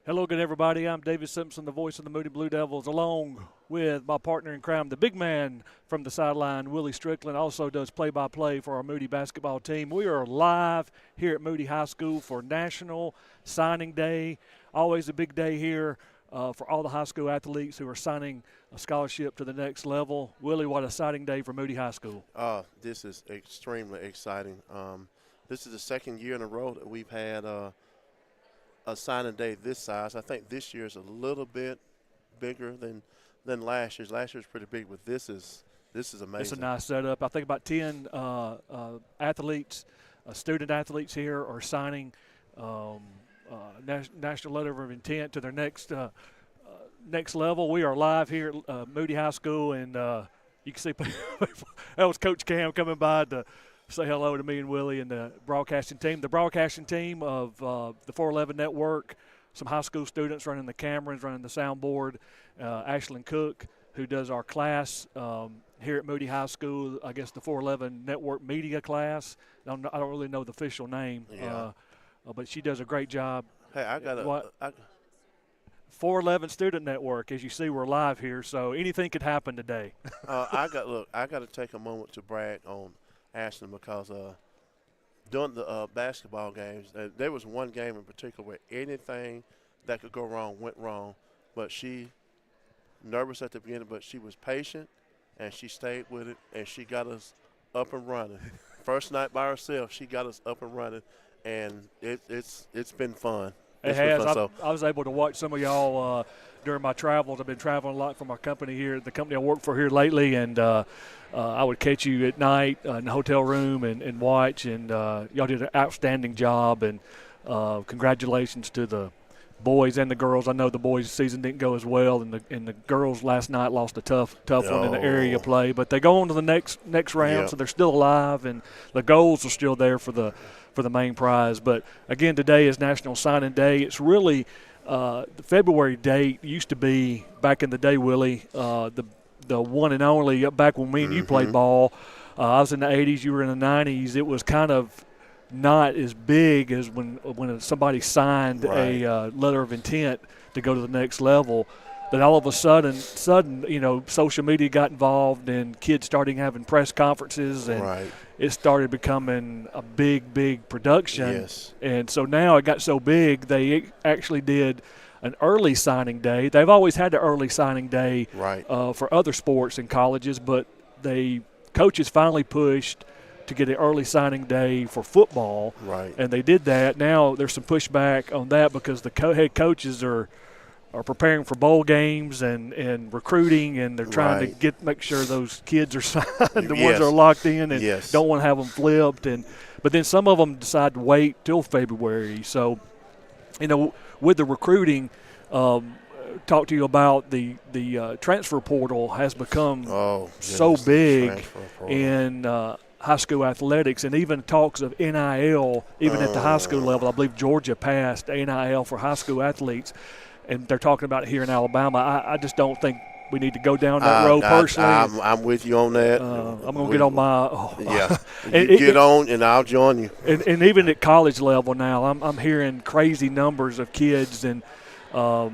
Hello again, everybody. I'm David Simpson, the voice of the Moody Blue Devils, along with my partner in crime, the big man from the sideline, Willie Strickland, also does play-by-play for our Moody basketball team. We are live here at Moody High School for National Signing Day. Always a big day here for all the high school athletes who are signing a scholarship to the next level. Willie, what a signing day for Moody High School. This is extremely exciting. This is the second year in a row that we've had a signing day this size. I think this year is a little bit bigger than last year's. Last year's pretty big, but this is amazing. It's a nice setup. I think about 10 athletes, student athletes here are signing national letter of intent to their next level. We are live here at Moody High School, and you can see that was Coach Cam coming by to say hello to me and Willie and the broadcasting team. The broadcasting team of the 411 Network, some high school students running the cameras, running the soundboard, Ashlyn Cook, who does our class here at Moody High School, I guess the 411 Network media class. I don't really know the official name, but she does a great job. Hey, I got 411 Student Network. As you see, we're live here, so anything could happen today. I got to take a moment to brag on Ashlyn because during the basketball games, there was one game in particular where anything that could go wrong went wrong, but she nervous at the beginning, but she was patient and she stayed with it and she got us up and running. First night by herself, she got us up and running, and it's been fun. It has. I was able to watch some of y'all during my travels. I've been traveling a lot for my company here, the company I work for here lately, and I would catch you at night in the hotel room and watch, and y'all did an outstanding job, and congratulations to the boys and the girls. I know the boys' season didn't go as well, and the girls last night lost a tough one in the area play, but they go on to the next round, so they're still alive, and the goals are still there for the main prize. But again, today is National Signing Day. It's really the February date used to be back in the day, Willie, the one and only. Back when me and you played ball, I was in the 80s, you were in the 90s. It was kind of not as big as when somebody signed a letter of intent to go to the next level. Then all of a sudden, social media got involved and kids started having press conferences, and it started becoming a big production. Yes. And so now it got so big, they actually did an early signing day. They've always had the early signing day for other sports and colleges, but coaches finally pushed to get an early signing day for football. Right. And they did that. Now there's some pushback on that because the head coaches are preparing for bowl games and recruiting, and they're trying to make sure those kids are signed, the ones that are locked in, and don't want to have them flipped. But then some of them decide to wait till February. So, with the recruiting, talk to you about the transfer portal has become so big in high school athletics, and even talks of NIL, even at the high school level. I believe Georgia passed NIL for high school athletes, and they're talking about it here in Alabama. I just don't think we need to go down that road personally. I'm with you on that. I'm going to get on my get on, and I'll join you. And even at college level now, I'm hearing crazy numbers of kids, and now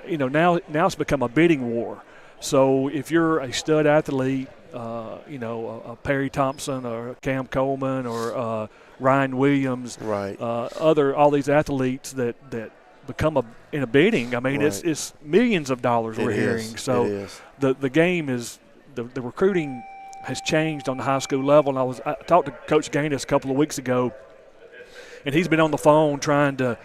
it's become a bidding war. So if you're a stud athlete, a Perry Thompson or a Cam Coleman or Ryan Williams, all these athletes that become in a bidding. I mean, it's millions of dollars we're hearing. So the game is the recruiting has changed on the high school level. And I talked to Coach Gaines a couple of weeks ago, and he's been on the phone trying to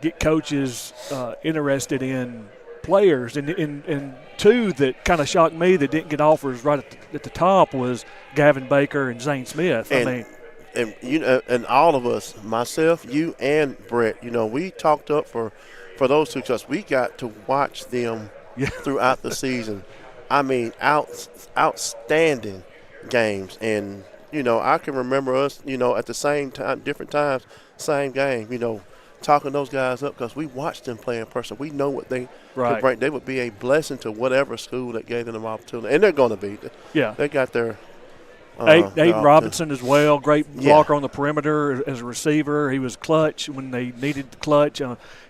get coaches interested in players. And two that kind of shocked me that didn't get offers right at the top was Gavin Baker and Zane Smith. And all of us, myself, you, and Brett, we talked up for those two because we got to watch them throughout the season. I mean, outstanding games. And, I can remember us, at the same time, different times, same game, talking those guys up because we watched them play in person. We know what they could bring. They would be a blessing to whatever school that gave them an opportunity. And they're going to be. Yeah. They got their Aiden Robinson as well, great blocker Yeah. on the perimeter as a receiver. He was clutch when they needed the clutch,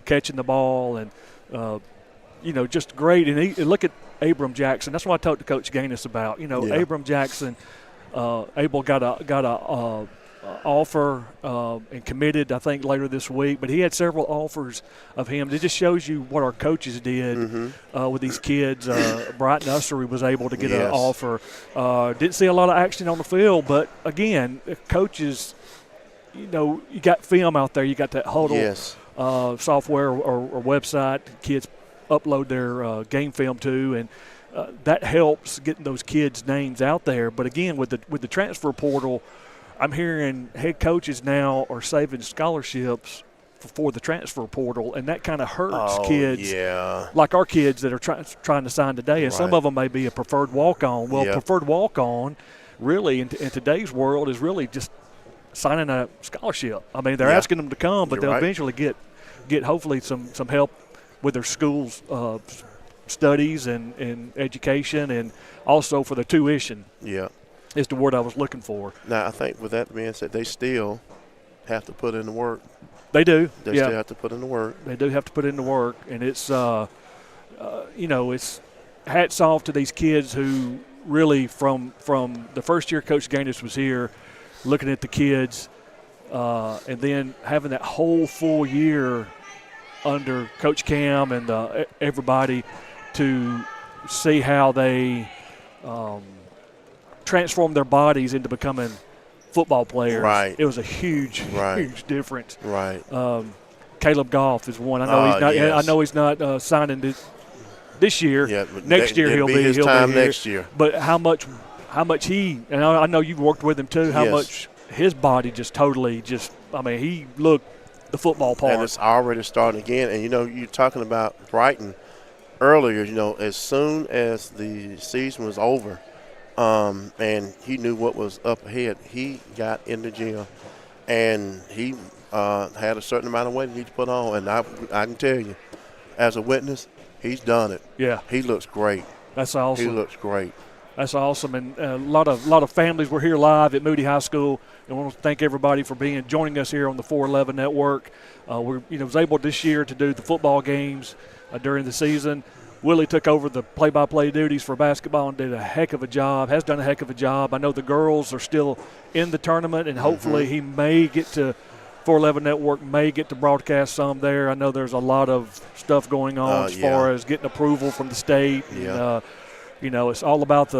catching the ball, and just great. And look at Abram Jackson. That's what I talked to Coach Gaines about. Abram Jackson, Abel got a offer and committed, I think, later this week. But he had several offers of him. It just shows you what our coaches did with these kids. Brighton Ussery was able to get an offer. Didn't see a lot of action on the field, but again, coaches, you got film out there. You got that Huddle software or website kids upload their game film to, and that helps getting those kids' names out there. But again, with the transfer portal, I'm hearing head coaches now are saving scholarships for the transfer portal, and that kind of hurts kids like our kids that are trying to sign today. And some of them may be a preferred walk-on. Well, preferred walk-on really in today's world is really just signing a scholarship. I mean, they're asking them to come, but they'll eventually get hopefully some help with their school's studies and education, and also for the tuition. Yeah. Is the word I was looking for. Now, I think with that being said, they still have to put in the work. They do. They still have to put in the work. They do have to put in the work, and it's it's hats off to these kids who really from the first year Coach Gaines was here, looking at the kids, and then having that whole full year under Coach Cam and everybody to see how they transform their bodies into becoming football players. Right. It was a huge difference. Right. Caleb Goff is one. I know he's not. Yes. I know he's not signing this year. Yeah, but next year he'll be his he'll time be here. next year. But how much he, and I know you've worked with him too. How much his body he looked the football part. And it's already starting again. And you're talking about Brighton earlier. As soon as the season was over, and he knew what was up ahead, he got in the gym, and he had a certain amount of weight he needed to put on. And I can tell you, as a witness, he's done it. Yeah, he looks great. That's awesome. He looks great. That's awesome, and a lot of families were here live at Moody High School. And I want to thank everybody for joining us here on the 411 Network. We was able this year to do the football games during the season. Willie took over the play-by-play duties for basketball and did a heck of a job, has done a heck of a job. I know the girls are still in the tournament, and hopefully he may get to 411 Network, may get to broadcast some there. I know there's a lot of stuff going on as far as getting approval from the state. Yeah. And, it's all about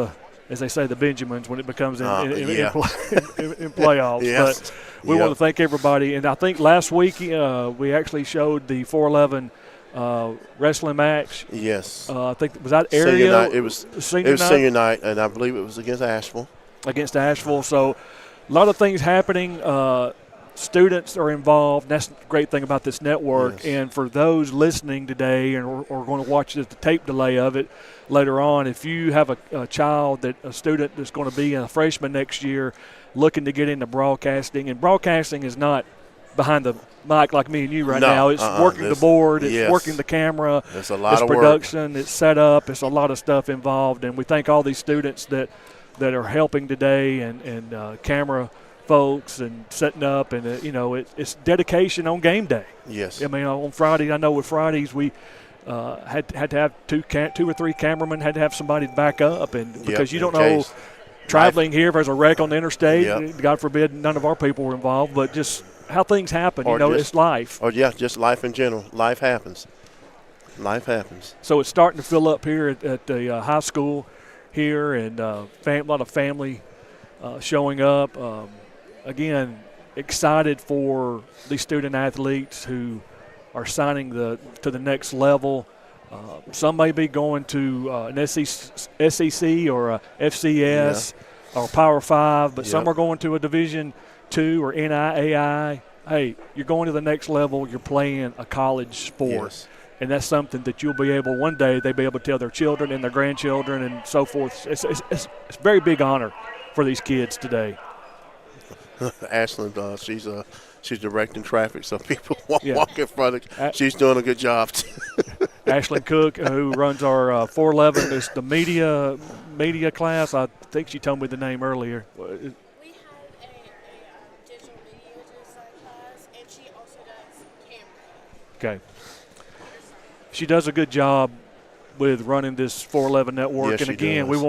as they say, the Benjamins when it becomes in playoffs. Yes. But we want to thank everybody. And I think last week we actually showed the 411 wrestling match. Yes. I think was that area. Senior night. It was senior night, and I believe it was against Asheville. So a lot of things happening. Students are involved. That's the great thing about this network. Yes. And for those listening today or going to watch the tape delay of it later on, if you have a student that's going to be a freshman next year looking to get into broadcasting, and broadcasting is not behind the mic like me and you now. It's working the board. It's working the camera. It's a lot of production. Work. It's set up. It's a lot of stuff involved. And we thank all these students that are helping today and camera folks and setting up, and it's dedication on game day. Yes. I mean, on Friday, I know with Fridays we had to have two or three cameramen, had to have somebody to back up, and because you don't know traveling here if there's a wreck on the interstate, God forbid none of our people were involved, but just how things happen, it's life. Just life in general. Life happens. So it's starting to fill up here at the high school here, and a lot of family showing up. Again, excited for these student athletes who are signing to the next level. Some may be going to an SEC or a FCS or Power 5, but some are going to a Division II or NIAI. Hey, you're going to the next level. You're playing a college sport. Yes. And that's something that you'll be able one day they'll be able to tell their children and their grandchildren and so forth. It's a very big honor for these kids today. Ashland, she's directing traffic, so people walk in front of. She's doing a good job. Ashlyn Cook, who runs our 411, is the media class. I think she told me the name earlier. We have a digital media design class, and she also does camera. Okay. She does a good job with running this 411 network. Yes, and she again, does.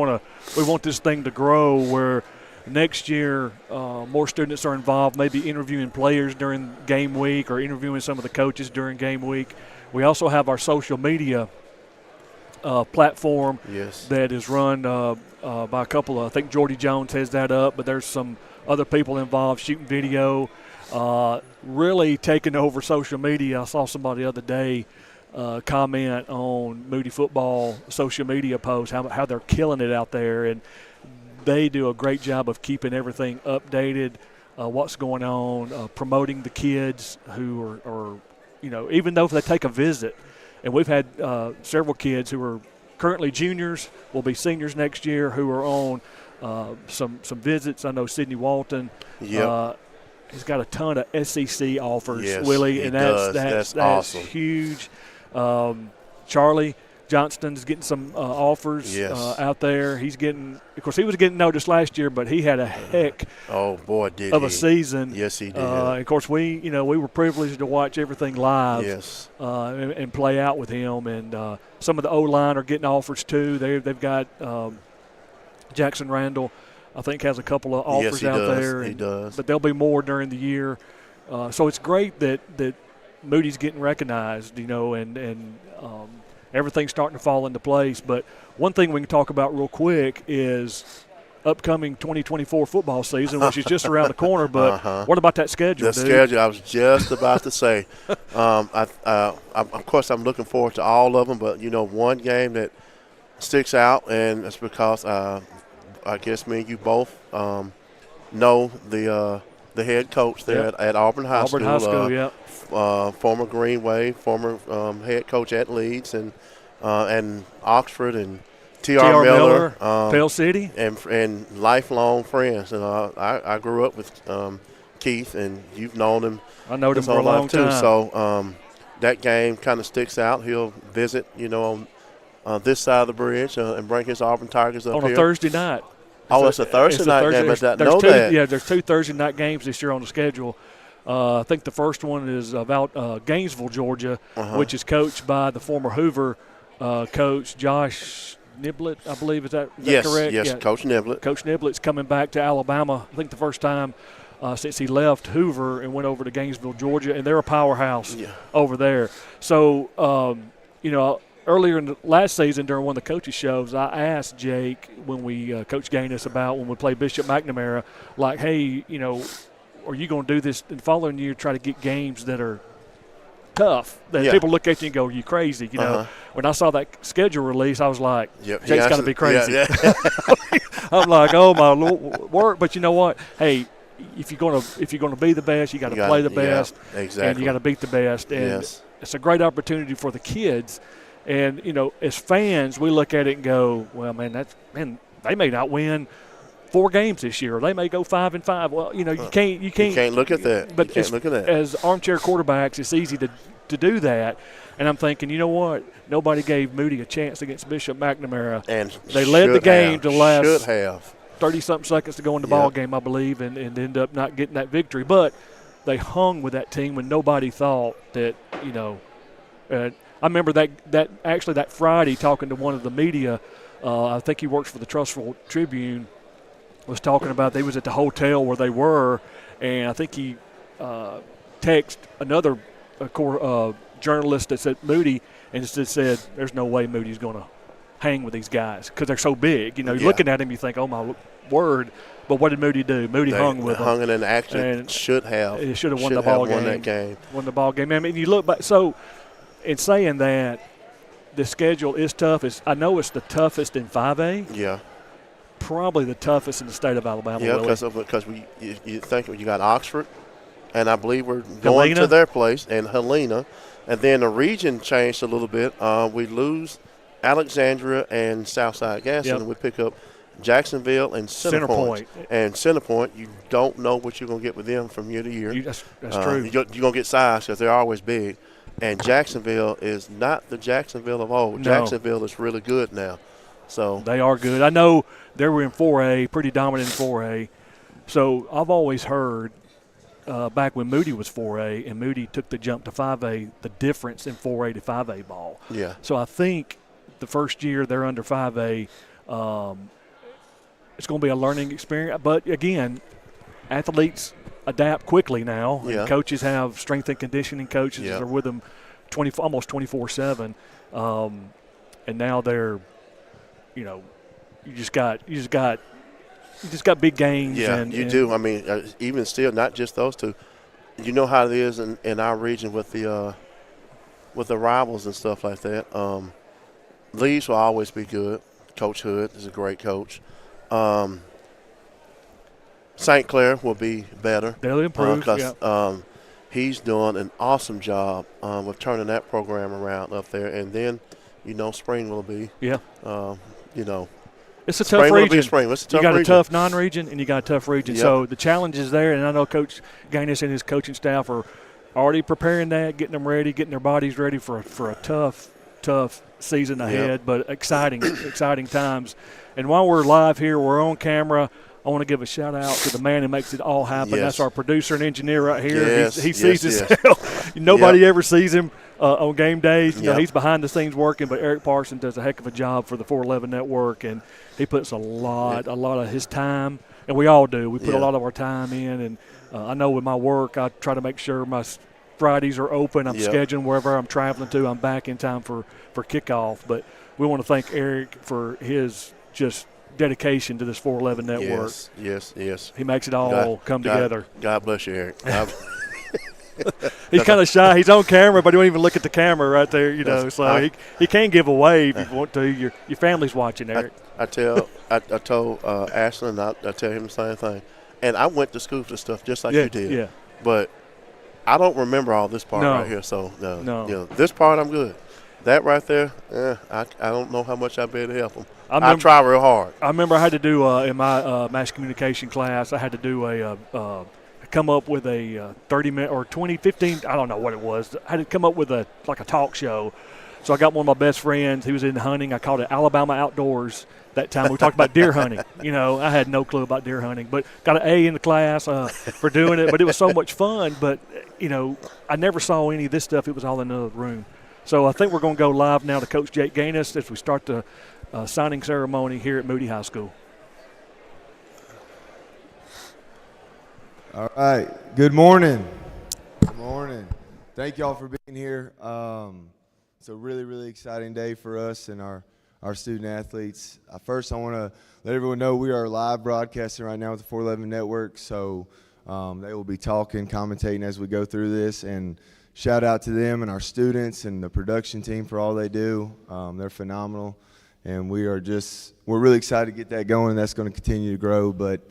we want this thing to grow where next year more students are involved, maybe interviewing players during game week or interviewing some of the coaches during game week. We also have our social media platform that is run by a couple of, I think Jordy Jones has that up, but there's some other people involved shooting video, really taking over social media. I saw somebody the other day comment on Moody football social media posts, how they're killing it out there, and they do a great job of keeping everything updated, what's going on, promoting the kids who are, even though if they take a visit. And we've had several kids who are currently juniors, will be seniors next year, who are on some visits. I know Sidney Walton. Yep. He's got a ton of SEC offers, Yes, Willie, he and does. that's awesome. huge. Charlie Johnston's getting some offers out there. He's getting, of course, he was getting noticed last year, but he had a heck of a season. Yes, he did. Of course, we were privileged to watch everything live. Yes. And play out with him. And some of the O-line are getting offers too. They've got Jackson Randall, I think, has a couple of offers out there. He does. But there'll be more during the year. So it's great that Moody's getting recognized, and everything's starting to fall into place. But one thing we can talk about real quick is upcoming 2024 football season, which is just around the corner. But what about that schedule, dude? Schedule, I was just about to say. Of course, I'm looking forward to all of them, but, one game that sticks out, and it's because I guess me and you both know the head coach there at Auburn High School. Auburn High School, yeah. Former Greenway, former head coach at Leeds and Oxford and T.R. Miller, Pell City, and lifelong friends. And I grew up with Keith, and you've known him. I know him for a long time too. So that game kind of sticks out. He'll visit, on this side of the bridge and bring his Auburn Tigers up on here a Thursday night. It's a Thursday night game. There's 2 Thursday night games this year on the schedule. I think the first one is about Gainesville, Georgia, which is coached by the former Hoover coach, Josh Niblett, I believe. Is that correct? Yes, Coach Niblett. Coach Niblett's coming back to Alabama, I think the first time since he left Hoover and went over to Gainesville, Georgia, and they're a powerhouse over there. So, earlier in the last season during one of the coaches' shows, I asked Jake when we Coach Gaines about when we play Bishop McNamara, like, hey, are you going to do this in the following year, try to get games that are tough, that people look at you and go, are you crazy? When I saw that schedule release, I was like, Jake's got to be crazy. Yeah. I'm like, oh, my Lord. But you know what? Hey, if you're gonna be the best, you got to play the best. Exactly. And you got to beat the best. And it's a great opportunity for the kids. And, as fans, we look at it and go, well, man, they may not win 4 games this year, or they may go 5-5. Well, you can't look at that. But as armchair quarterbacks, it's easy to do that. And I'm thinking, you know what? Nobody gave Moody a chance against Bishop McNamara. And they led the game to last 30-something seconds to go in the ball game, I believe, and end up not getting that victory. But they hung with that team when nobody thought that, I remember that Friday talking to one of the media, I think he works for the Trussville Tribune, was talking about they was at the hotel where they were, and I think he texted another journalist that's at Moody and just said, there's no way Moody's going to hang with these guys because they're so big. You're looking at him, you think, oh, my word. But what did Moody do? Moody hung with them. Hung and actually should have. It should have won the ball game. That game. Won the ball game. I mean, you look back. So, in saying that, the schedule is tough. I know it's the toughest in 5A. Yeah. Probably the toughest in the state of Alabama. Yeah, because you think you got Oxford, and I believe we're going to their place, and Helena. And then the region changed a little bit. We lose Alexandria and Southside Gaston, and we pick up Jacksonville and Centerpoint. And Centerpoint, you don't know what you're going to get with them from year to year. That's true. You're going to get size because they're always big. And Jacksonville is not the Jacksonville of old. No. Jacksonville is really good now. So they are good. I know they were in 4A, pretty dominant in 4A. So I've always heard back when Moody was 4A and Moody took the jump to 5A, the difference in 4A to 5A ball. Yeah. So I think the first year they're under 5A, it's going to be a learning experience. But, again, athletes adapt quickly now. Yeah. And coaches have strength and conditioning coaches Yeah. that are with them almost 24/7. And now they're, you just got big gains. Yeah, and, you and do. I mean, even still, not just those two. You know how it is in our region with the rivals and stuff like that. Leeds will always be good. Coach Hood is a great coach. St. Clair will be better. They'll improve. Because he's doing an awesome job of turning that program around up there. And then, Spring will be. Yeah. It's a tough Spring will region. be Spring. It's a tough you got region. a tough non-region and you got a tough region. Yep. So the challenge is there, and I know Coach Gaines and his coaching staff are already preparing that, getting them ready, getting their bodies ready for a tough season ahead. Yep. But exciting times. And while we're live here, we're on camera. I want to give a shout out to the man who makes it all happen. Yes. That's our producer and engineer right here. Yes, He sees yes. himself. Nobody Yep. ever sees him on game days. Yep. He's behind the scenes working, but Eric Parson does a heck of a job for the 411 Network, and he puts a lot of his time, and we all do. We put a lot of our time in, and I know with my work, I try to make sure my Fridays are open. I'm scheduling wherever I'm traveling to. I'm back in time for kickoff. But we want to thank Eric for his just dedication to this 411 network. Yes. He makes it all come together. God bless you, Eric. He's kind of shy. He's on camera, but he won't even look at the camera right there, So he can give a wave if you want to. Your family's watching, Eric. I told Ashland, I tell him the same thing. And I went to school for stuff just like you did. Yeah. But I don't remember all this part right here. So, this part I'm good. That right there, I don't know how much I'll be able to help him. I try real hard. I remember I had to do in my mass communication class, I had to do come up with a 30-minute or 20, 15, I don't know what it was. I had to come up with a talk show. So I got one of my best friends. He was in hunting. I called it Alabama Outdoors that time. We talked about deer hunting. I had no clue about deer hunting, but got an A in the class for doing it. But it was so much fun. But, I never saw any of this stuff. It was all in another room. So I think we're going to go live now to Coach Jake Gaines as we start the signing ceremony here at Moody High School. All right. Good morning. Good morning. Thank y'all for being here. It's a really, really exciting day for us and our student athletes. First, I want to let everyone know we are live broadcasting right now with the 411 Network. So they will be talking, commentating as we go through this. And shout out to them and our students and the production team for all they do. They're phenomenal. And we're really excited to get that going. That's going to continue to grow. But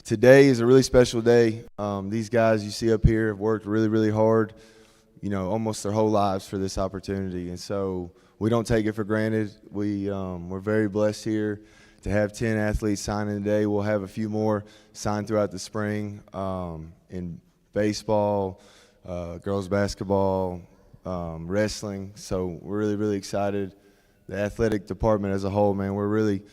today is a really special day. These guys you see up here have worked really, really hard, almost their whole lives for this opportunity. And so we don't take it for granted. We're very blessed here to have 10 athletes signing today. We'll have a few more signed throughout the spring in baseball, girls basketball, wrestling. So we're really, really excited. The athletic department as a whole, man, we're really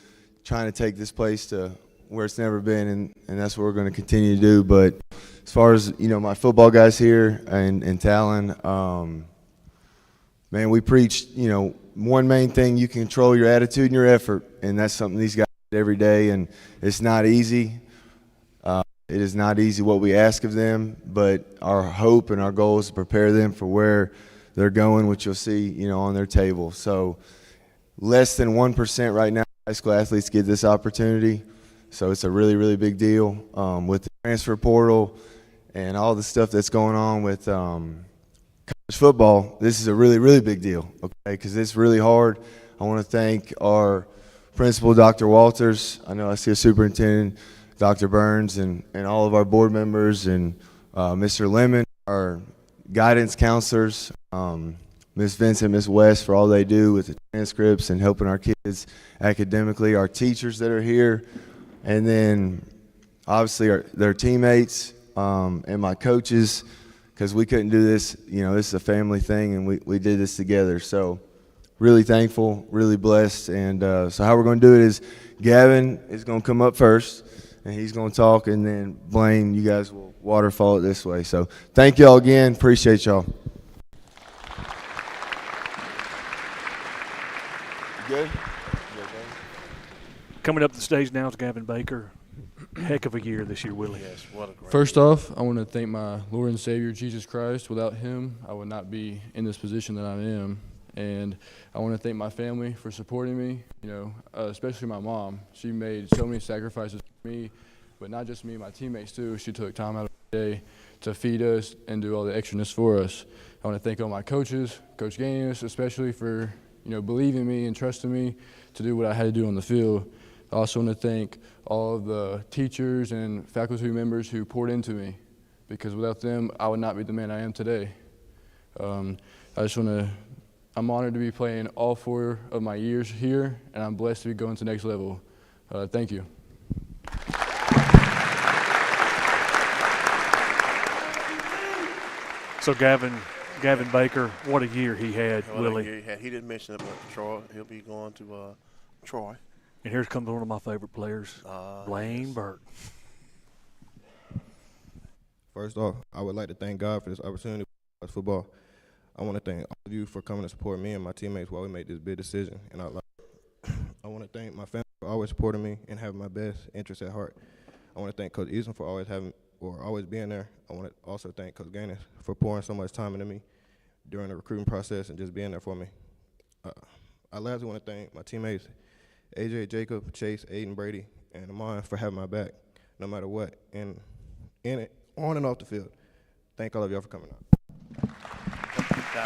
trying to take this place to where it's never been, and that's what we're going to continue to do. But as far as, my football guys here and Talon, man, we preach, one main thing, you can control your attitude and your effort, and that's something these guys do every day, and it's not easy. It is not easy what we ask of them, but our hope and our goal is to prepare them for where they're going, which you'll see, on their table. So less than 1% right now high school athletes get this opportunity. So it's a really, really big deal with the transfer portal and all the stuff that's going on with college football. This is a really, really big deal, okay, because it's really hard. I want to thank our principal, Dr. Walters. I know I see a superintendent, Dr. Burns, and all of our board members, and Mr. Lemon, our guidance counselors, Ms. Vincent, Ms. West, for all they do with the transcripts and helping our kids academically, our teachers that are here, and then obviously their teammates and my coaches, because we couldn't do this. You know, this is a family thing, and we did this together. So really thankful, really blessed. And so how we're going to do it is Gavin is going to come up first, and he's going to talk, and then Blaine, you guys will waterfall it this way. So thank y'all again. Appreciate y'all. Good? Coming up the stage now is Gavin Baker. Heck of a year this year, Willie. Yes, what a great First off, I want to thank my Lord and Savior, Jesus Christ. Without him, I would not be in this position that I am. And I want to thank my family for supporting me, especially my mom. She made so many sacrifices for me, but not just me, my teammates too. She took time out of the day to feed us and do all the extraness for us. I want to thank all my coaches, Coach Gus especially for, believing me and trusting me to do what I had to do on the field. I also want to thank all of the teachers and faculty members who poured into me, because without them, I would not be the man I am today. I'm honored to be playing all 4 of my years here, and I'm blessed to be going to the next level. Thank you. So Gavin Baker, what a year he had, Willie. He didn't mention it, but Troy, he'll be going to Troy. And here comes one of my favorite players, Blaine Yes. Burke. First off, I would like to thank God for this opportunity to play football. I want to thank all of you for coming to support me and my teammates while we made this big decision. And I want to thank my family for always supporting me and having my best interests at heart. I want to thank Coach Eason for always being there. I want to also thank Coach Gaines for pouring so much time into me during the recruiting process and just being there for me. I lastly want to thank my teammates, AJ, Jacob, Chase, Aiden, Brady, and Amon for having my back no matter what, and on and off the field. Thank all of y'all for coming out.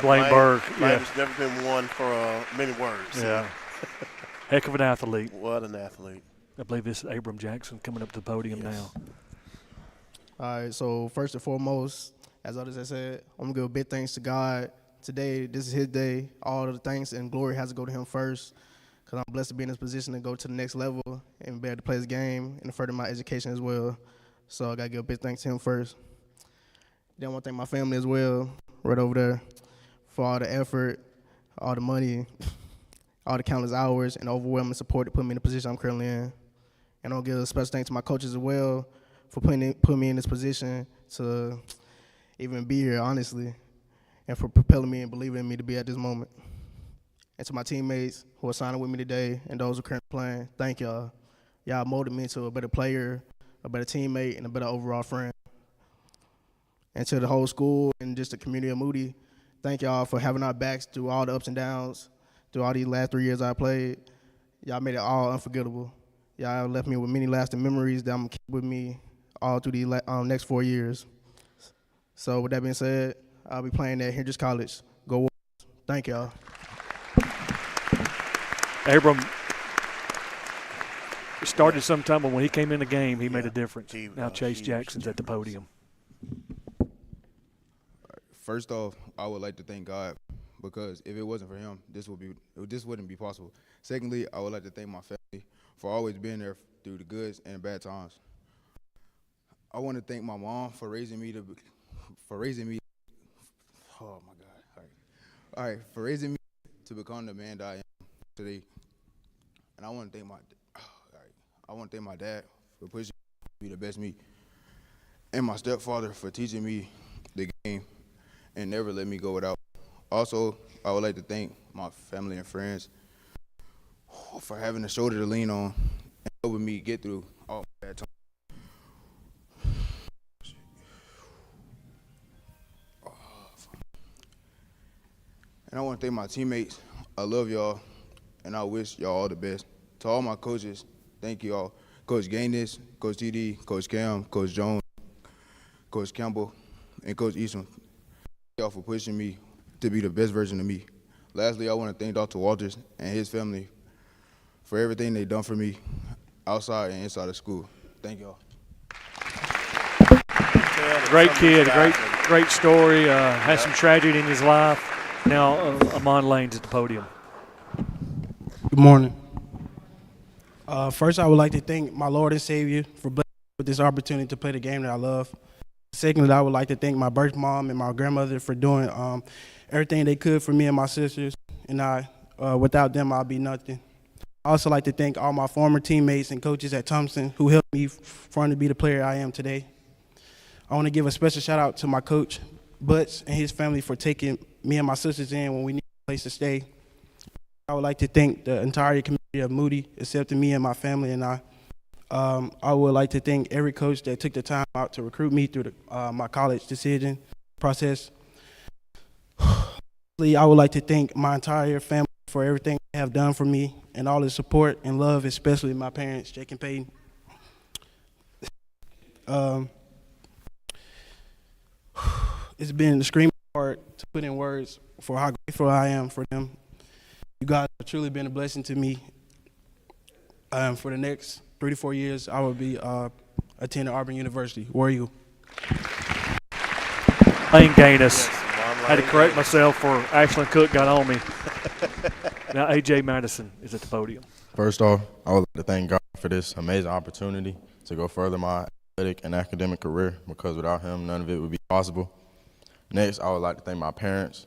Blaine Burke. Blaine has never been one for many words. Yeah. Heck of an athlete. What an athlete. I believe this is Abram Jackson coming up to the podium now. All right, so first and foremost, as others have said, I'm going to give big thanks to God. Today, this is his day. All of the thanks and glory has to go to him first, because I'm blessed to be in this position to go to the next level and be able to play this game and further my education as well. So I got to give a big thanks to him first. Then I want to thank my family as well, right over there, for all the effort, all the money, all the countless hours, and overwhelming support to put me in the position I'm currently in. And I'll give a special thanks to my coaches as well for putting me in this position to even be here, honestly, and for propelling me and believing in me to be at this moment. And to my teammates who are signing with me today and those who are currently playing, thank y'all. Y'all molded me into a better player, a better teammate, and a better overall friend. And to the whole school and just the community of Moody, thank y'all for having our backs through all the ups and downs, through all these last 3 years I played. Y'all made it all unforgettable. Y'all left me with many lasting memories that I'm going to keep with me all through the next 4 years. So with that being said, I'll be playing at Hendrix College. Go Wolves. Thank y'all. Abram started sometime, but when he came in the game, he made a difference. Now Chase Jackson's at the podium. First off, I would like to thank God, because if it wasn't for him, this wouldn't be possible. Secondly, I would like to thank my family for always being there through the good and bad times. I want to thank my mom for raising me. Oh my God! All right, for raising me to become the man that I am today. And I want to thank my dad for pushing me to be the best me, and my stepfather for teaching me the game and never let me go without. Also, I would like to thank my family and friends for having a shoulder to lean on and helping me get through all my bad times. And I want to thank my teammates. I love y'all, and I wish y'all all the best. To all my coaches, thank you all. Coach Gaines, Coach TD, Coach Cam, Coach Jones, Coach Campbell, and Coach Easton. Thank y'all for pushing me to be the best version of me. Lastly, I want to thank Dr. Walters and his family for everything they've done for me outside and inside of school. Thank y'all. Great kid, great story. Had some tragedy in his life. Now Amon Lane's at the podium. Good morning. First, I would like to thank my Lord and Savior for blessing me with this opportunity to play the game that I love. Secondly, I would like to thank my birth mom and my grandmother for doing everything they could for me and my sisters. And without them, I'd be nothing. I also like to thank all my former teammates and coaches at Thompson who helped me for to be the player I am today. I want to give a special shout out to my coach, Butts, and his family for taking me and my sisters in when we needed a place to stay. I would like to thank the entire community of Moody, accepting me and my family, and I would like to thank every coach that took the time out to recruit me through my college decision process. I would like to thank my entire family for everything they have done for me and all the support and love, especially my parents, Jake and Peyton. It's been extremely hard to put in words for how grateful I am for them. You guys have truly been a blessing to me. For the next 3 to 4 years, I will be attending Auburn University. War Eagle. Lane Gaines. I had to correct myself for Ashland Cook got on me. Now A.J. Madison is at the podium. First off, I would like to thank God for this amazing opportunity to go further my athletic and academic career, because without him, none of it would be possible. Next, I would like to thank my parents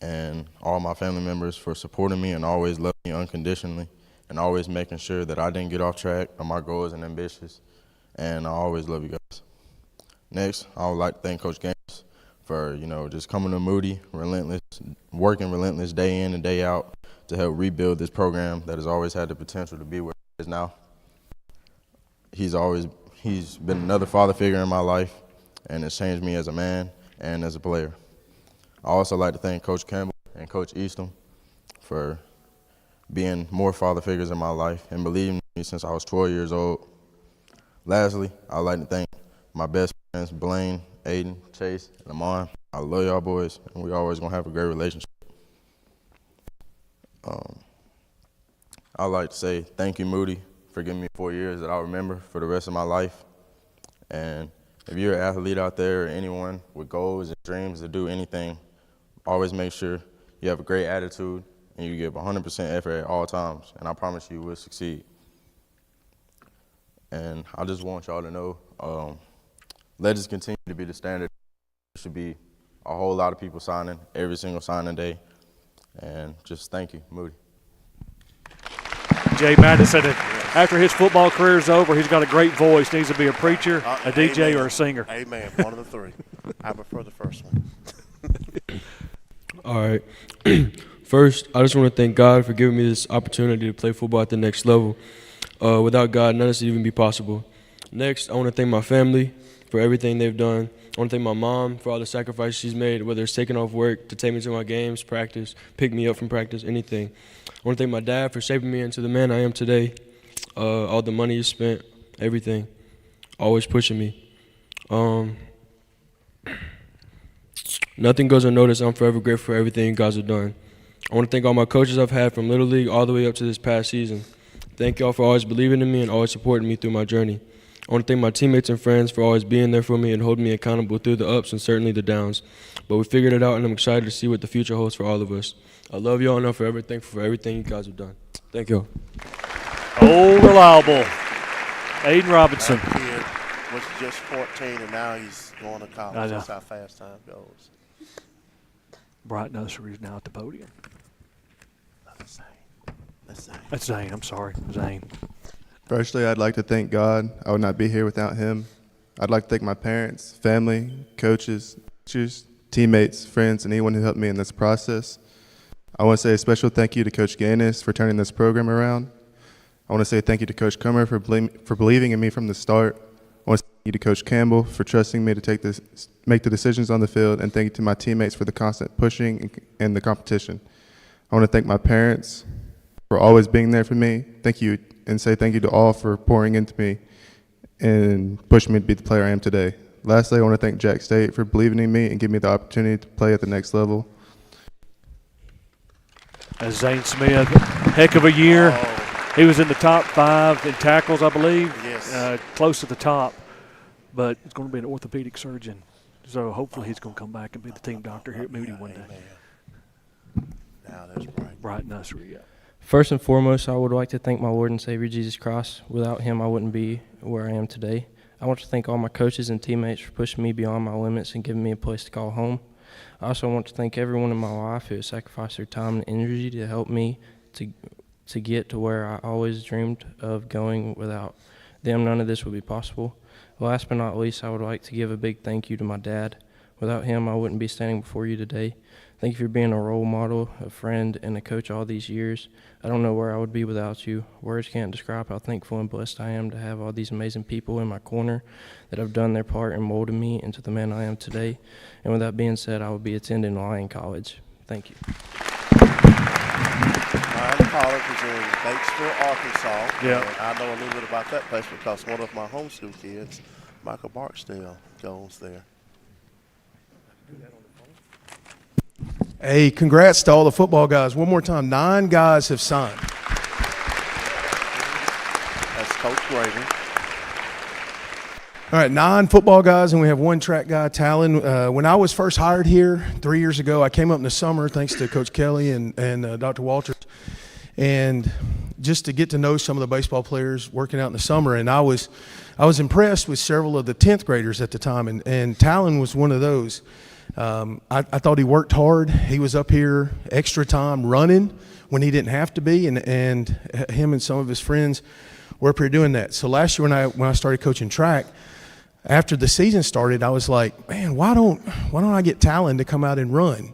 and all my family members for supporting me and always loving me unconditionally and always making sure that I didn't get off track of my goals and ambitions. And I always love you guys. Next, I would like to thank Coach Gus for, just coming to Moody, working relentless day in and day out to help rebuild this program that has always had the potential to be where it is now. He's been another father figure in my life, and it's changed me as a man and as a player. I also like to thank Coach Campbell and Coach Easton for being more father figures in my life and believing in me since I was 12 years old. Lastly, I'd like to thank my best friends, Blaine, Aiden, Chase, and Amon. I love y'all boys, and we always going to have a great relationship. I'd like to say thank you, Moody, for giving me 4 years that I'll remember for the rest of my life. And if you're an athlete out there or anyone with goals and dreams to do anything, always make sure you have a great attitude and you give 100% effort at all times, and I promise you will succeed. And I just want y'all to know, legends continue to be the standard. There should be a whole lot of people signing every single signing day. And just thank you, Moody. Jay Madison, after his football career is over, he's got a great voice. Needs to be a preacher, a DJ, amen. or a singer. Amen. One of the three. I prefer the first one. All right. First, I just want to thank God for giving me this opportunity to play football at the next level. Without God, none of this would even be possible. Next, I want to thank my family for everything they've done. I want to thank my mom for all the sacrifices she's made, whether it's taking off work to take me to my games, practice, pick me up from practice, anything. I want to thank my dad for shaping me into the man I am today. All the money he spent, everything, always pushing me. Nothing goes unnoticed. I'm forever grateful for everything you guys have done. I want to thank all my coaches I've had from Little League all the way up to this past season. Thank y'all for always believing in me and always supporting me through my journey. I want to thank my teammates and friends for always being there for me and holding me accountable through the ups and certainly the downs. But we figured it out, and I'm excited to see what the future holds for all of us. I love y'all, and I'm forever thankful for everything you guys have done. Thank y'all. Oh, reliable. Aiden Robinson. That kid was just 14, and now he's going to college. That's how fast time goes. Bright Nursery is now at the podium. That's Zane. I'm sorry, Zane. Firstly, I'd like to thank God. I would not be here without him. I'd like to thank my parents, family, coaches, teachers, teammates, friends, and anyone who helped me in this process. I want to say a special thank you to Coach Gaines for turning this program around. I want to say thank you to Coach Comer for believing in me from the start. I want to say thank you to Coach Campbell for trusting me to make the decisions on the field, and thank you to my teammates for the constant pushing and the competition. I want to thank my parents for always being there for me. Thank you, and say thank you to all for pouring into me and pushing me to be the player I am today. Lastly, I want to thank Jack State for believing in me and giving me the opportunity to play at the next level. As Zane Smith, heck of a year. He was in the top 5 in tackles, I believe. Yes. Close to the top, but he's going to be an orthopedic surgeon. So hopefully he's going to come back and be the team doctor here at Moody one day. Now that's right. Bright Nursery, yeah. First and foremost, I would like to thank my Lord and Savior, Jesus Christ. Without him, I wouldn't be where I am today. I want to thank all my coaches and teammates for pushing me beyond my limits and giving me a place to call home. I also want to thank everyone in my life who has sacrificed their time and energy to help me to get to where I always dreamed of going. Without them, none of this would be possible. Last but not least, I would like to give a big thank you to my dad. Without him, I wouldn't be standing before you today. Thank you for being a role model, a friend, and a coach all these years. I don't know where I would be without you. Words can't describe how thankful and blessed I am to have all these amazing people in my corner that have done their part and molded me into the man I am today. And with that being said, I will be attending Lyon College. Thank you. Lyon College is in Batesville, Arkansas. Yeah. And I know a little bit about that place because one of my homeschool kids, Michael Barksdale, goes there. Hey, congrats to all the football guys. One more time, 9 guys have signed. That's Coach Graven. All right, 9 football guys, and we have 1 track guy, Talon. When I was first hired here 3 years ago, I came up in the summer thanks to Coach Kelly and Dr. Walters, and just to get to know some of the baseball players working out in the summer. And I was impressed with several of the 10th graders at the time, and Talon was one of those. I thought he worked hard. He was up here extra time running when he didn't have to be, and him and some of his friends were up here doing that. So last year when I started coaching track, after the season started, I was like, man, why don't I get Talon to come out and run?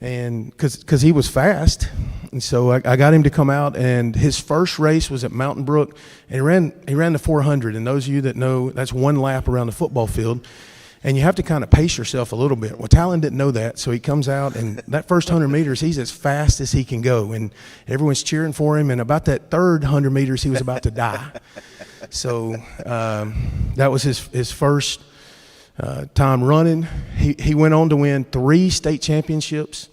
And because he was fast, and so I got him to come out. And his first race was at Mountain Brook, and he ran the 400. And those of you that know, that's 1 lap around the football field. And you have to kind of pace yourself a little bit. Well, Talon didn't know that, so he comes out, and that first 100 meters, he's as fast as he can go. And everyone's cheering for him, and about that third 100 meters, he was about to die. So that was his first time running. He went on to win 3 state championships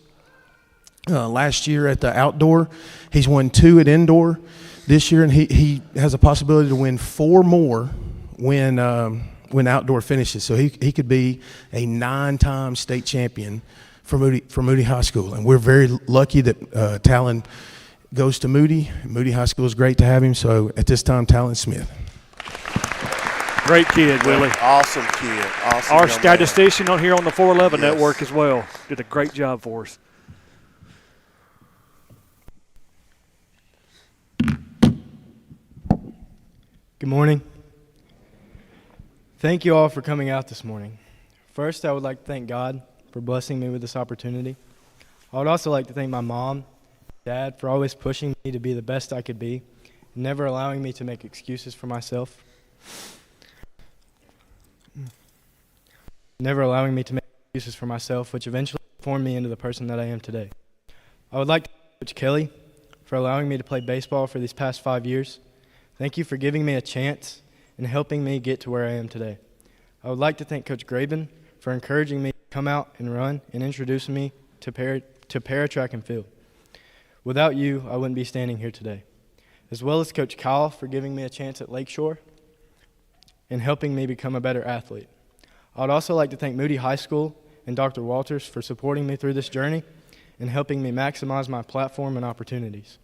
last year at the outdoor. He's won 2 at indoor this year, and he has a possibility to win 4 more when outdoor finishes. So he could be a 9-time state champion for Moody High School. And we're very lucky that Talon goes to Moody. Moody High School is great to have him. So at this time, Talon Smith. Great kid, Willie. Awesome kid. Awesome. Our statistician on here on the 411 Yes. network as well. Did a great job for us. Good morning. Thank you all for coming out this morning. First, I would like to thank God for blessing me with this opportunity. I would also like to thank my mom, dad, for always pushing me to be the best I could be, and never allowing me to make excuses for myself. Which eventually formed me into the person that I am today. I would like to thank Coach Kelly for allowing me to play baseball for these past 5 years. Thank you for giving me a chance and helping me get to where I am today. I would like to thank Coach Graben for encouraging me to come out and run and introducing me to para track and field. Without you, I wouldn't be standing here today. As well as Coach Kyle for giving me a chance at Lakeshore and helping me become a better athlete. I would also like to thank Moody High School and Dr. Walters for supporting me through this journey and helping me maximize my platform and opportunities.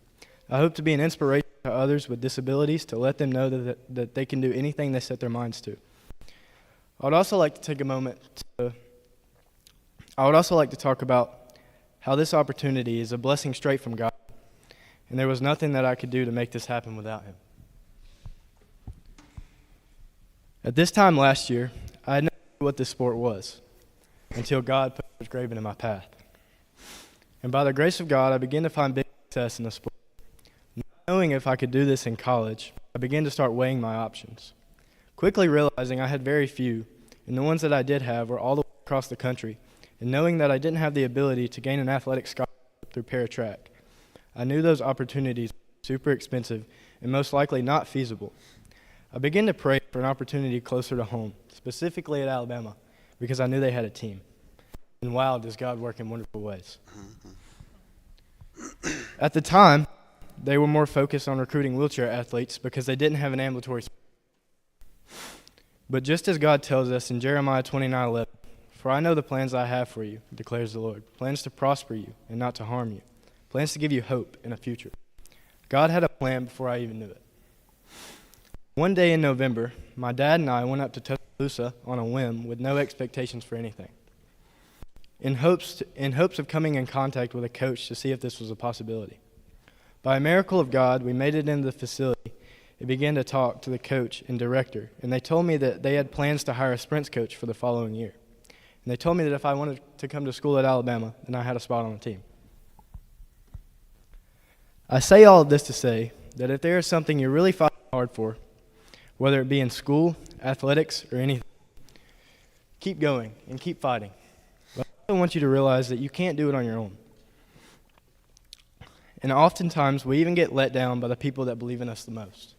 I hope to be an inspiration to others with disabilities to let them know that they can do anything they set their minds to. I would also like to take a moment to talk about how this opportunity is a blessing straight from God, and there was nothing that I could do to make this happen without Him. At this time last year, I had no idea what this sport was until God put Coach Graben in my path. And by the grace of God, I began to find big success in the sport. Knowing if I could do this in college, I began to start weighing my options. Quickly realizing I had very few, and the ones that I did have were all the way across the country, and knowing that I didn't have the ability to gain an athletic scholarship through para-track, I knew those opportunities were super expensive and most likely not feasible. I began to pray for an opportunity closer to home, specifically at Alabama, because I knew they had a team. And wow, does God work in wonderful ways. At the time, they were more focused on recruiting wheelchair athletes because they didn't have an ambulatory sport. But just as God tells us in Jeremiah 29:11, "For I know the plans I have for you, declares the Lord, plans to prosper you and not to harm you, plans to give you hope in a future." God had a plan before I even knew it. One day in November, my dad and I went up to Tuscaloosa on a whim with no expectations for anything, in hopes of coming in contact with a coach to see if this was a possibility. By a miracle of God, we made it into the facility and began to talk to the coach and director, and they told me that they had plans to hire a sprints coach for the following year. And they told me that if I wanted to come to school at Alabama, then I had a spot on the team. I say all of this to say that if there is something you're really fighting hard for, whether it be in school, athletics, or anything, keep going and keep fighting. But I also want you to realize that you can't do it on your own. And oftentimes, we even get let down by the people that believe in us the most.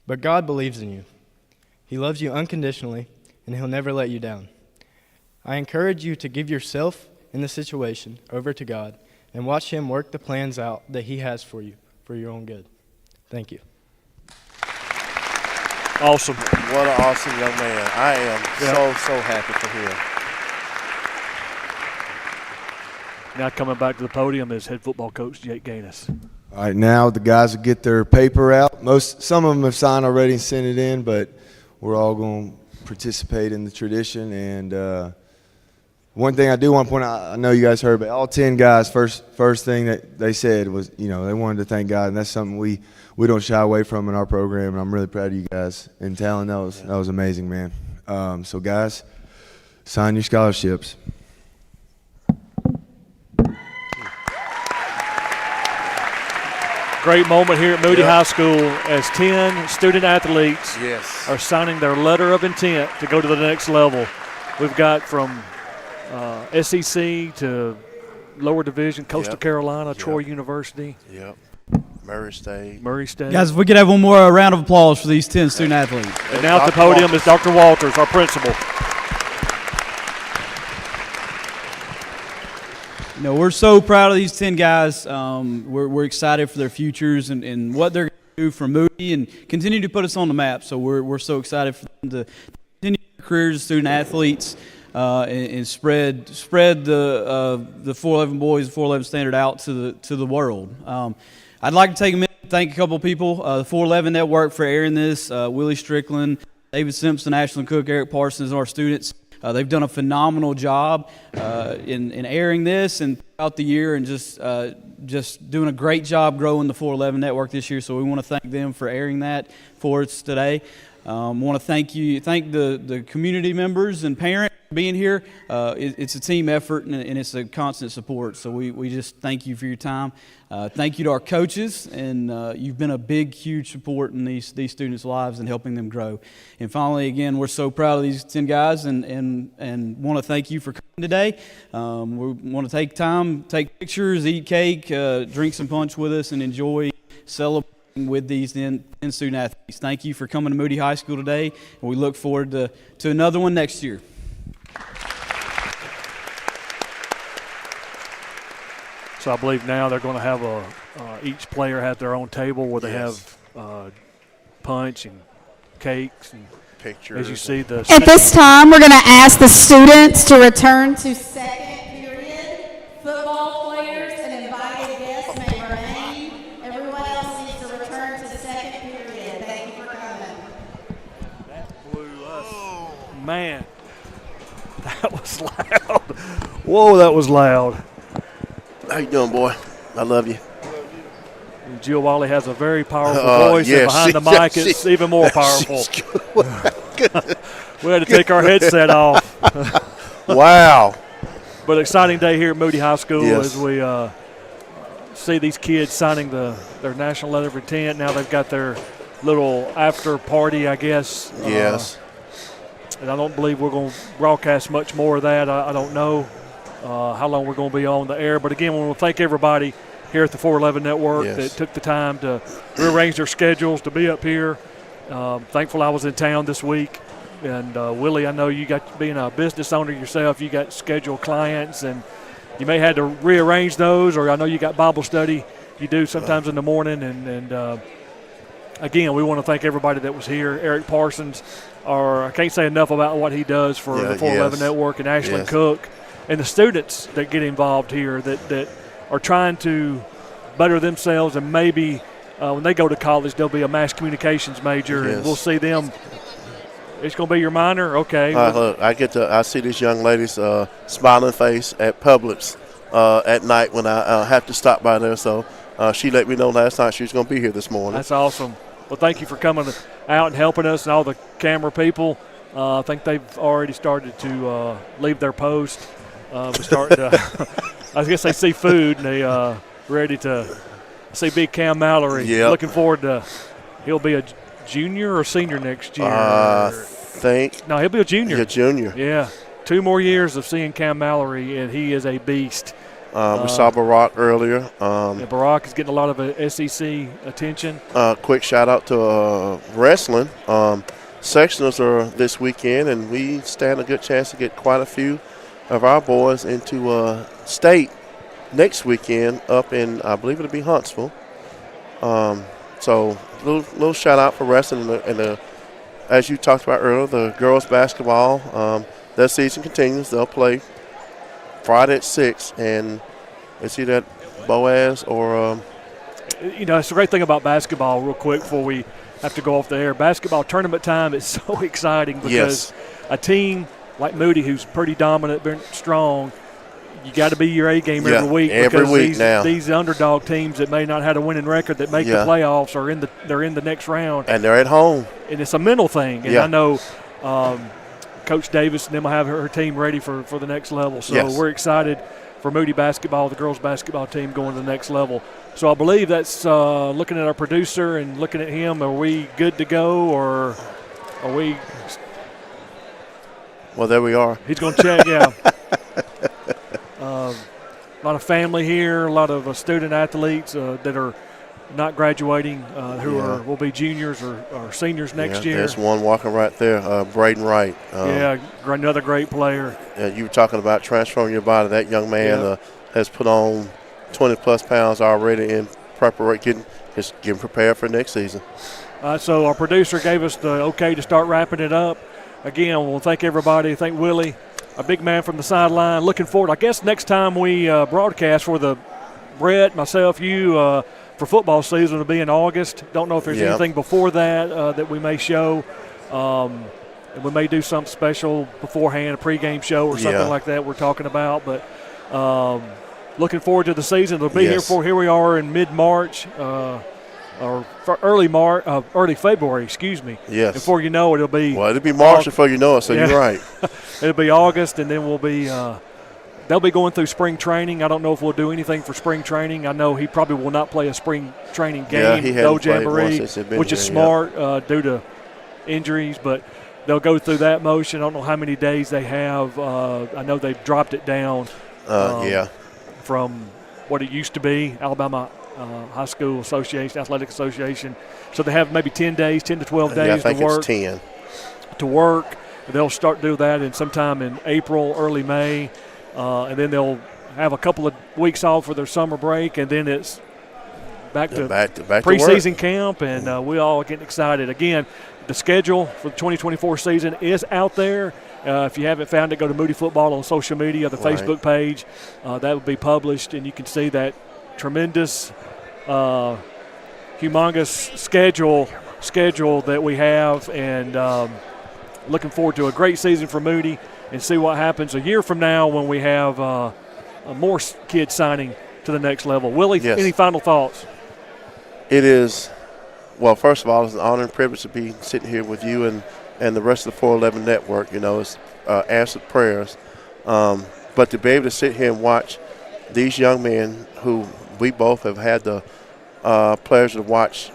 But God believes in you. He loves you unconditionally, and He'll never let you down. I encourage you to give yourself and the situation over to God and watch Him work the plans out that He has for you for your own good. Thank you. Awesome. What an awesome young man. I am so happy for him. Now coming back to the podium is head football coach Jake Gaines. All right, now the guys will get their paper out. Some of them have signed already and sent it in, but we're all going to participate in the tradition. And one thing I do want to point out, I know you guys heard, but all 10 guys, first thing that they said was, they wanted to thank God, and that's something we don't shy away from in our program. And I'm really proud of you guys. And Talon, that was amazing, man. So guys, sign your scholarships. Great moment here at Moody High School as 10 student athletes are signing their letter of intent to go to the next level. We've got from SEC to lower division, Coastal Carolina, Troy University. Murray State. Guys, if we could have one more round of applause for these 10 student athletes. And now at the podium is Dr. Walters, our principal. We're so proud of these 10 guys. We're excited for their futures and what they're going to do for Moody and continue to put us on the map. So we're so excited for them to continue their careers as student athletes and spread the 411 boys, the 411 standard out to the world. I'd like to take a minute to thank a couple of people. The 411 Network for airing this. Willie Strickland, David Simpson, Ashlyn Cook, Eric Parsons, our students. They've done a phenomenal job in airing this and throughout the year, and just doing a great job growing the 411 Network this year. So we want to thank them for airing that for us today. Want to thank the community members and parents for being here. It's a team effort and it's a constant support. So we just thank you for your time. Thank you to our coaches, and you've been a big, huge support in these students' lives and helping them grow. And finally, again, we're so proud of these 10 guys and want to thank you for coming today. We want to take time, take pictures, eat cake, drink some punch with us, and enjoy celebrating with these 10 student athletes. Thank you for coming to Moody High School today, and we look forward to another one next year. So I believe now they're going to have each player has their own table where they have punch and cakes and pictures. As you see, at this time, we're going to ask the students to return to second period. Football players and invited guests may remain. Everyone else needs to return to second period. Thank you for coming. That blew us. Man, that was loud. Whoa, that was loud. How you doing, boy? I love you. And Jill Wally has a very powerful voice, and behind the mic it's even more powerful. We had to take our headset off. Wow. But exciting day here at Moody High School as we see these kids signing their national letter of intent. Now they've got their little after party, I guess. Yes. And I don't believe we're going to broadcast much more of that. I don't know how long we're going to be on the air. But, again, we want to thank everybody here at the 411 Network that took the time to rearrange their schedules to be up here. Thankful I was in town this week. And, Willie, I know you got being a business owner yourself, you got scheduled clients, and you may have to rearrange those, or I know you got Bible study you do sometimes in the morning. And again, we want to thank everybody that was here. Eric Parsons, I can't say enough about what he does for the 411 Network, and Ashlyn Cook, and the students that get involved here that are trying to better themselves and maybe when they go to college, they'll be a mass communications major, and we'll see them. It's going to be your minor? Okay. Look, I see these young ladies smiling face at Publix at night when I have to stop by there. So she let me know last night she was going to be here this morning. That's awesome. Well, thank you for coming out and helping us, and all the camera people. I think they've already started to leave their post. We're starting to I guess they see food, and they ready to see big Cam Mallory. Yep. Looking forward to he'll be a junior or senior next year? No, he'll be a junior. Yeah, junior. Yeah. 2 more years of seeing Cam Mallory, and he is a beast. We saw Barack earlier. Barack is getting a lot of SEC attention. Quick shout-out to wrestling. Sectionals are this weekend, and we stand a good chance to get quite a few of our boys into state next weekend up in, I believe it'll be Huntsville. So little shout-out for wrestling. And as you talked about earlier, the girls basketball, their season continues. They'll play Friday at 6, and it's either at Boaz or it's a great thing about basketball, real quick, before we have to go off the air. Basketball tournament time is so exciting because a team like Moody, who's pretty dominant, very strong, you got to be your A game every week. Every because week these underdog teams that may not have a winning record that make the playoffs are they're in the next round, and they're at home. And it's a mental thing. And I know Coach Davis and them will have her team ready for the next level. So we're excited for Moody basketball, the girls basketball team going to the next level. So I believe that's looking at our producer and looking at him. Are we good to go, or are we? Well, there we are. He's going to check, yeah. A lot of family here, a lot of student athletes that are not graduating, who will be juniors or seniors next year. There's one walking right there, Braden Wright. Another great player. You were talking about transforming your body. That young man has put on 20-plus pounds already in preparation, getting prepared for next season. So our producer gave us the okay to start wrapping it up. Again, I want to thank everybody. Thank Willie, a big man from the sideline. Looking forward. I guess next time we broadcast for the Brett, myself, you, for football season will be in August. Don't know if there's anything before that that we may show. And we may do something special beforehand, a pregame show or something like that we're talking about. But looking forward to the season. It'll be here we are in mid-March. Or early February, excuse me. Yes. Before you know it, it'll be. Well, it'll be March before you know it, so you're right. It'll be August, and then we'll be. They'll be going through spring training. I don't know if we'll do anything for spring training. I know he probably will not play a spring training game, no jamboree, which is smart due to injuries, but they'll go through that motion. I don't know how many days they have. I know they've dropped it down from what it used to be, Alabama High School Association, Athletic Association. So they have maybe 10 days, 10 to 12 days to work. It's 10. To work. They'll start doing that sometime in April, early May, and then they'll have a couple of weeks off for their summer break, and then it's back to preseason camp, and we all getting excited. Again, the schedule for the 2024 season is out there. If you haven't found it, go to Moody Football on social media, the Facebook page. That will be published, and you can see that tremendous, humongous schedule that we have, and looking forward to a great season for Moody and see what happens a year from now when we have more kids signing to the next level. Willie, any final thoughts? It is, well, first of all, it's an honor and privilege to be sitting here with you and the rest of the 411 network. You know, it's answered prayers. But to be able to sit here and watch these young men who we both have had the pleasure to watch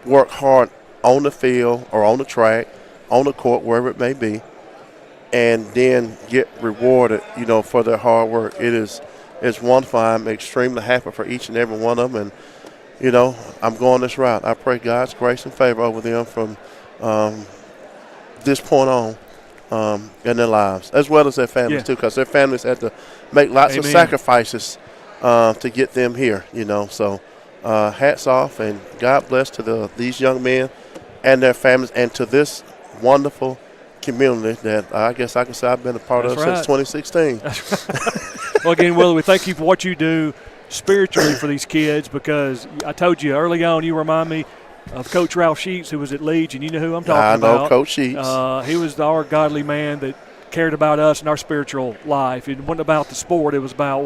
work hard on the field or on the track, on the court, wherever it may be, and then get rewarded, you know, for their hard work. It's wonderful. I'm extremely happy for each and every one of them, and, you know, I'm going this route. I pray God's grace and favor over them from this point on in their lives, as well as their families, too, because their families had to make lots of sacrifices to get them here, you know. So hats off, and God bless to these young men and their families, and to this wonderful community that I guess I can say I've been a part of since 2016. Well, again, Willie, we thank you for what you do. spiritually for these kids, because I told you early on, you remind me of Coach Ralph Sheets, who was at Leeds, and you know who I'm talking about. I know Coach Sheets. He was our godly man that cared about us and our spiritual life. It wasn't about the sport. It was about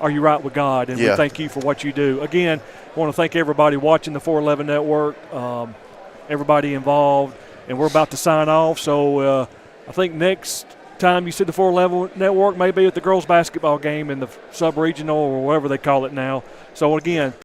are you right with God? And we thank you for what you do. Again, I want to thank everybody watching the 411 Network, everybody involved, and we're about to sign off. So I think next time you see the 411 Network may be at the girls basketball game in the sub-regional or whatever they call it now. So again,